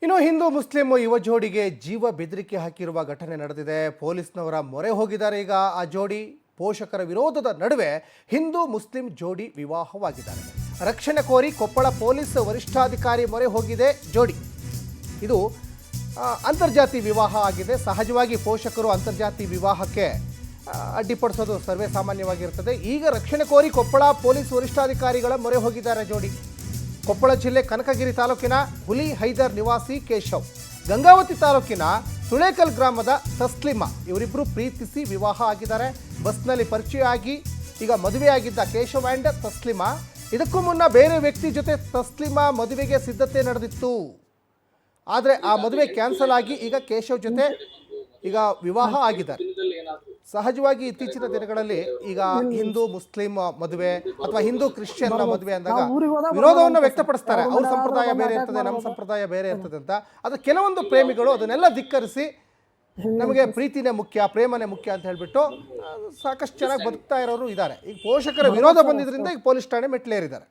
ಇನ್ನು ಹಿಂದೂ ಮುಸ್ಲಿಂ ಯುವ ಜೋಡಿಗೆ ಜೀವ ಬೆದರಿಕೆ ಹಾಕಿರುವ ಘಟನೆ ನಡೆದಿದೆ. ಪೊಲೀಸ್ನವರ ಮೊರೆ ಹೋಗಿದ್ದಾರೆ. ಈಗ ಆ ಜೋಡಿ ಪೋಷಕರ ವಿರೋಧದ ನಡುವೆ ಹಿಂದೂ ಮುಸ್ಲಿಂ ಜೋಡಿ ವಿವಾಹವಾಗಿದ್ದಾರೆ. ರಕ್ಷಣೆ ಕೋರಿ ಕೊಪ್ಪಳ ಪೊಲೀಸ್ ವರಿಷ್ಠಾಧಿಕಾರಿ ಮೊರೆ ಹೋಗಿದೆ ಜೋಡಿ. ಇದು ಅಂತರ್ಜಾತಿ ವಿವಾಹ ಆಗಿದೆ. ಸಹಜವಾಗಿ ಪೋಷಕರು ಅಂತರ್ಜಾತಿ ವಿವಾಹಕ್ಕೆ ಅಡ್ಡಿಪಡಿಸೋದು ಸರ್ವೇ ಸಾಮಾನ್ಯವಾಗಿರ್ತದೆ. ಈಗ ರಕ್ಷಣೆ ಕೋರಿ ಕೊಪ್ಪಳ ಪೊಲೀಸ್ ವರಿಷ್ಠಾಧಿಕಾರಿಗಳ ಮೊರೆ ಹೋಗಿದ್ದಾರೆ ಜೋಡಿ. ಕೊಪ್ಪಳ ಜಿಲ್ಲೆ ಕನಕಗಿರಿ ತಾಲೂಕಿನ ಹುಲಿ ಹೈದರ್ ನಿವಾಸಿ ಕೇಶವ್, ಗಂಗಾವತಿ ತಾಲೂಕಿನ ಸುಳೇಕಲ್ ಗ್ರಾಮದ ತಸ್ಲಿಮಾ ಇವರಿಬ್ಬರು ಪ್ರೀತಿಸಿ ವಿವಾಹ ಆಗಿದ್ದಾರೆ. ಬಸ್ನಲ್ಲಿ ಪರಿಚಯ ಆಗಿ ಈಗ ಮದುವೆಯಾಗಿದ್ದ ಕೇಶವ್ ಆ್ಯಂಡ್ ತಸ್ಲಿಮಾ. ಇದಕ್ಕೂ ಮುನ್ನ ಬೇರೆ ವ್ಯಕ್ತಿ ಜೊತೆ ತಸ್ಲಿಮಾ ಮದುವೆಗೆ ಸಿದ್ಧತೆ ನಡೆದಿತ್ತು. ಆದರೆ ಆ ಮದುವೆ ಕ್ಯಾನ್ಸಲ್ ಆಗಿ ಈಗ ಕೇಶವ್ ಜೊತೆ ಈಗ ವಿವಾಹ ಆಗಿದ್ದಾರೆ. ಸಹಜವಾಗಿ ಇತ್ತೀಚಿನ ದಿನಗಳಲ್ಲಿ ಈಗ ಹಿಂದೂ ಮುಸ್ಲಿಂ ಮದುವೆ ಅಥವಾ ಹಿಂದೂ ಕ್ರಿಶ್ಚಿಯನ್ ಮದುವೆ ಅಂದಾಗ ವಿರೋಧವನ್ನು ವ್ಯಕ್ತಪಡಿಸ್ತಾರೆ. ಅವ್ರ ಸಂಪ್ರದಾಯ ಬೇರೆ ಇರ್ತದೆ, ನಮ್ಮ ಸಂಪ್ರದಾಯ ಬೇರೆ ಇರ್ತದೆ ಅಂತ. ಅದು ಕೆಲವೊಂದು ಪ್ರೇಮಿಗಳು ಅದನ್ನೆಲ್ಲ ಧಿಕ್ಕರಿಸಿ ನಮಗೆ ಪ್ರೀತಿನೇ ಮುಖ್ಯ, ಪ್ರೇಮನೇ ಮುಖ್ಯ ಅಂತ ಹೇಳಿಬಿಟ್ಟು ಸಾಕಷ್ಟು ಚೆನ್ನಾಗಿ ಬದುಕ್ತಾ ಇರೋರು ಇದ್ದಾರೆ. ಈಗ ಪೋಷಕರ ವಿರೋಧ ಬಂದಿದ್ದರಿಂದ ಈಗ ಪೊಲೀಸ್ ಠಾಣೆ ಮೆಟ್ಲೇರಿದ್ದಾರೆ.